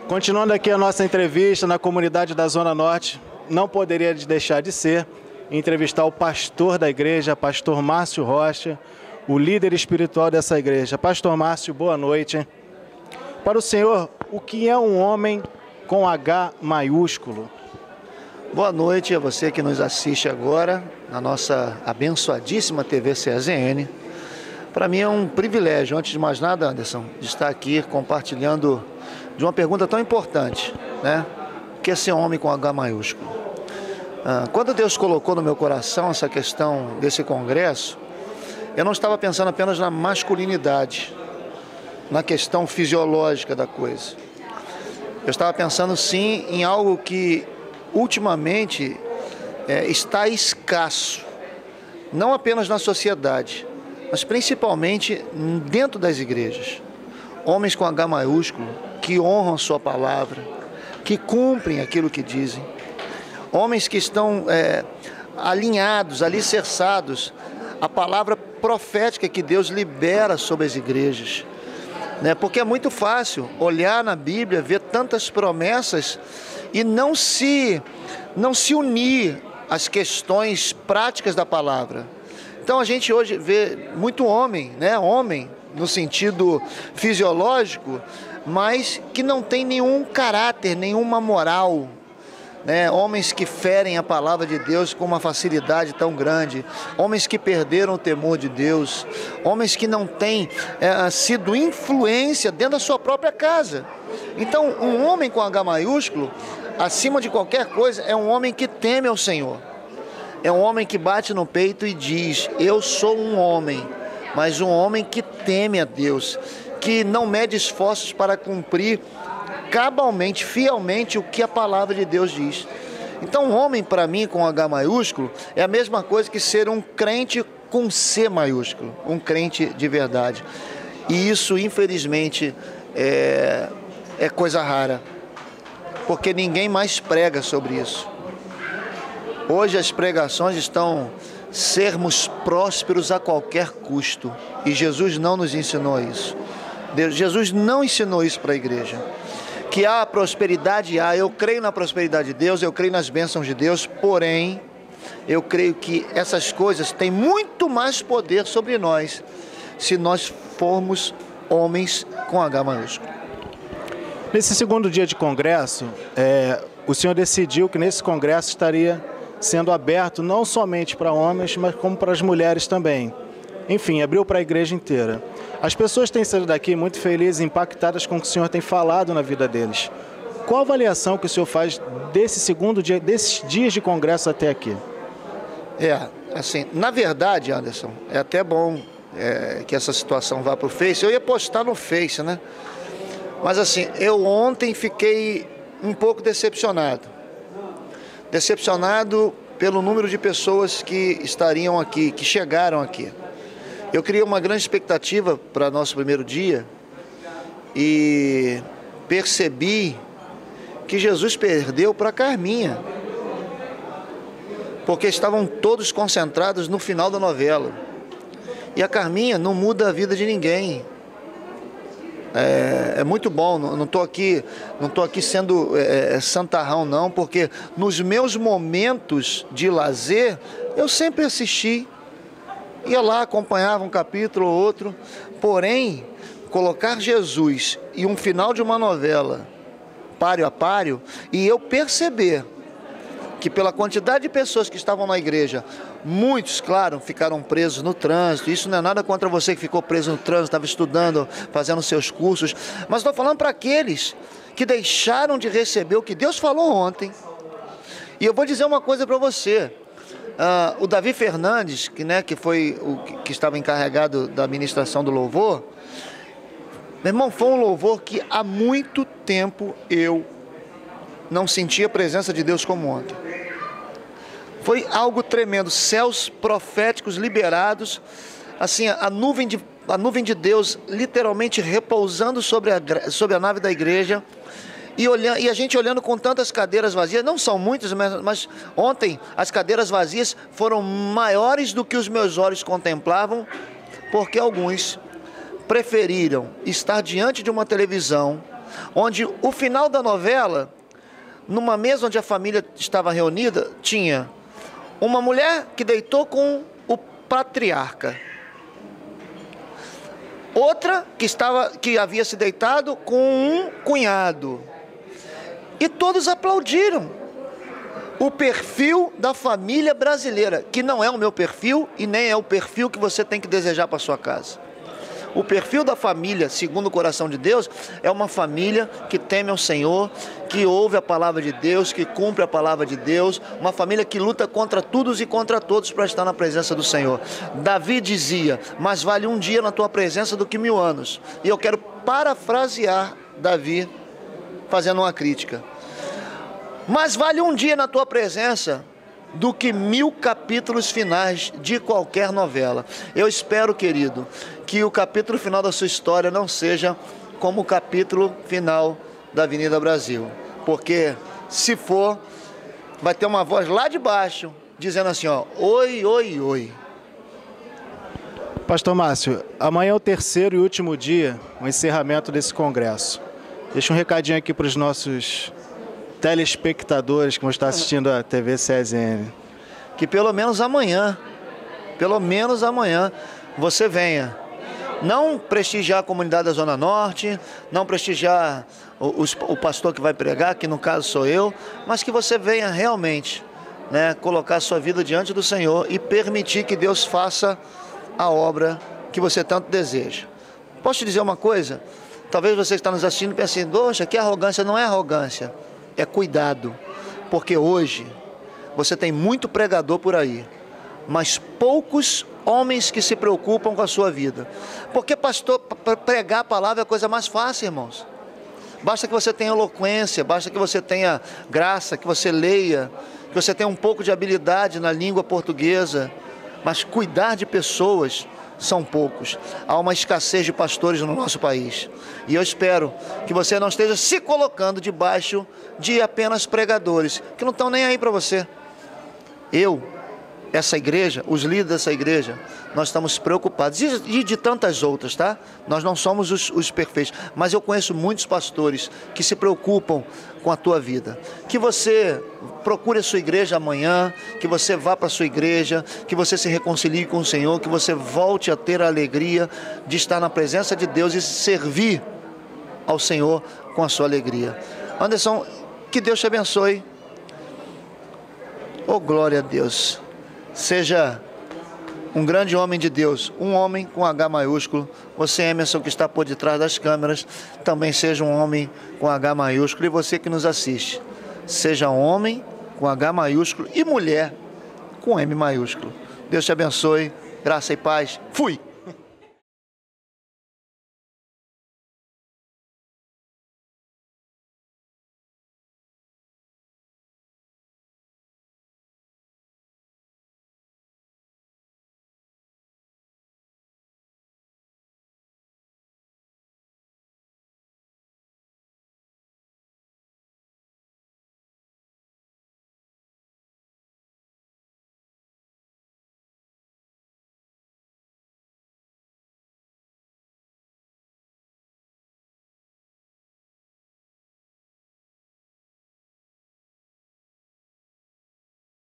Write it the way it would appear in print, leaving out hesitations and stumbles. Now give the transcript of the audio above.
Continuando aqui a nossa entrevista na comunidade da Zona Norte, não poderia deixar de ser entrevistar o pastor da igreja, pastor Márcio Rocha, o líder espiritual dessa igreja. Pastor Márcio, boa noite. Para o senhor, o que é um homem com H maiúsculo? Boa noite a você que nos assiste agora na nossa abençoadíssima TV CSN. Para mim é um privilégio, antes de mais nada, Anderson, de estar aqui compartilhando de uma pergunta tão importante, né? O que é ser homem com H maiúsculo? Quando Deus colocou no meu coração essa questão desse congresso, eu não estava pensando apenas na masculinidade, na questão fisiológica da coisa. Eu estava pensando sim em algo que ultimamente está escasso, não apenas na sociedade, mas principalmente dentro das igrejas. Homens com H maiúsculo, que honram sua palavra, que cumprem aquilo que dizem. Homens que estão alinhados, alicerçados à palavra profética que Deus libera sobre as igrejas. Né? Porque é muito fácil olhar na Bíblia, ver tantas promessas e não se unir às questões práticas da palavra. Então a gente hoje vê muito homem, né? Homem no sentido fisiológico, mas que não tem nenhum caráter, nenhuma moral, né? Homens que ferem a palavra de Deus com uma facilidade tão grande, homens que perderam o temor de Deus, homens que não têm sido influência dentro da sua própria casa. Então, um homem com H maiúsculo, acima de qualquer coisa, é um homem que teme ao Senhor. É um homem que bate no peito e diz: eu sou um homem, mas um homem que teme a Deus, que não mede esforços para cumprir cabalmente, fielmente o que a palavra de Deus diz. Então, um homem, para mim, com H maiúsculo, é a mesma coisa que ser um crente com C maiúsculo, um crente de verdade. E isso, infelizmente, é coisa rara, porque ninguém mais prega sobre isso. Hoje as pregações estão sermos prósperos a qualquer custo, e Jesus não nos ensinou isso. Jesus não ensinou isso para a igreja. Que há prosperidade, eu creio na prosperidade de Deus, eu creio nas bênçãos de Deus, porém, eu creio que essas coisas têm muito mais poder sobre nós, se nós formos homens com H maiúsculo. Nesse segundo dia de congresso, o senhor decidiu que nesse congresso estaria sendo aberto não somente para homens, mas como para as mulheres também. Enfim, abriu para a igreja inteira. As pessoas têm saído daqui muito felizes, impactadas com o que o senhor tem falado na vida deles. Qual a avaliação que o senhor faz desse segundo dia, desses dias de congresso até aqui? Assim, na verdade, Anderson, é até bom que essa situação vá para o Face. Eu ia postar no Face, né? Mas assim, eu ontem fiquei um pouco decepcionado. Decepcionado pelo número de pessoas que estariam aqui, que chegaram aqui. Eu criei uma grande expectativa para nosso primeiro dia e percebi que Jesus perdeu para Carminha, porque estavam todos concentrados no final da novela. E a Carminha não muda a vida de ninguém. É muito bom, não estou aqui sendo santarrão não, porque nos meus momentos de lazer eu sempre assisti, ia lá, acompanhava um capítulo ou outro, porém, colocar Jesus e um final de uma novela páreo a páreo, e eu perceber que pela quantidade de pessoas que estavam na igreja, muitos, claro, ficaram presos no trânsito. Isso não é nada contra você que ficou preso no trânsito, estava estudando, fazendo seus cursos, mas estou falando para aqueles que deixaram de receber o que Deus falou ontem. E eu vou dizer uma coisa para você. O Davi Fernandes, que foi o que estava encarregado da administração do louvor, meu irmão, foi um louvor que há muito tempo eu não sentia a presença de Deus como ontem. Foi algo tremendo, céus proféticos liberados, assim, a nuvem de Deus literalmente repousando sobre a nave da igreja, e a gente olhando com tantas cadeiras vazias. Não são muitas, mas ontem as cadeiras vazias foram maiores do que os meus olhos contemplavam, porque alguns preferiram estar diante de uma televisão onde o final da novela, numa mesa onde a família estava reunida, tinha uma mulher que deitou com o patriarca, outra que havia se deitado com um cunhado, e todos aplaudiram. O perfil da família brasileira, que não é o meu perfil e nem é o perfil que você tem que desejar para sua casa. O perfil da família, segundo o coração de Deus, é uma família que teme ao Senhor, que ouve a palavra de Deus, que cumpre a palavra de Deus, uma família que luta contra todos e contra todos para estar na presença do Senhor. Davi dizia, mais vale um dia na tua presença do que 1000 anos. E eu quero parafrasear Davi, fazendo uma crítica. Mais vale um dia na tua presença do que 1000 capítulos finais de qualquer novela. Eu espero, querido, que o capítulo final da sua história não seja como o capítulo final da Avenida Brasil. Porque, se for, vai ter uma voz lá de baixo, dizendo assim, ó, oi, oi, oi. Pastor Márcio, amanhã é o terceiro e último dia, o encerramento desse congresso. Deixa um recadinho aqui para os nossos telespectadores que vão estar assistindo a TV CSN. Que pelo menos amanhã, você venha. Não prestigiar a comunidade da Zona Norte, não prestigiar o pastor que vai pregar, que no caso sou eu, mas que você venha realmente, né, colocar a sua vida diante do Senhor e permitir que Deus faça a obra que você tanto deseja. Posso te dizer uma coisa? Talvez você que está nos assistindo pense assim, poxa, que arrogância. Não é arrogância, é cuidado, porque hoje você tem muito pregador por aí, mas poucos homens que se preocupam com a sua vida. Porque, pastor, pregar a palavra é a coisa mais fácil, irmãos. Basta que você tenha eloquência, basta que você tenha graça, que você leia, que você tenha um pouco de habilidade na língua portuguesa, mas cuidar de pessoas são poucos. Há uma escassez de pastores no nosso país. E eu espero que você não esteja se colocando debaixo de apenas pregadores, que não estão nem aí para você. Essa igreja, os líderes dessa igreja, nós estamos preocupados, e de tantas outras, tá? Nós não somos os perfeitos, mas eu conheço muitos pastores que se preocupam com a tua vida. Que você procure a sua igreja amanhã, que você vá para a sua igreja, que você se reconcilie com o Senhor, que você volte a ter a alegria de estar na presença de Deus e servir ao Senhor com a sua alegria. Anderson, que Deus te abençoe. Oh, glória a Deus. Seja um grande homem de Deus, um homem com H maiúsculo. Você, Emerson, que está por detrás das câmeras, também seja um homem com H maiúsculo. E você que nos assiste, seja um homem com H maiúsculo e mulher com M maiúsculo. Deus te abençoe, graça e paz. Fui!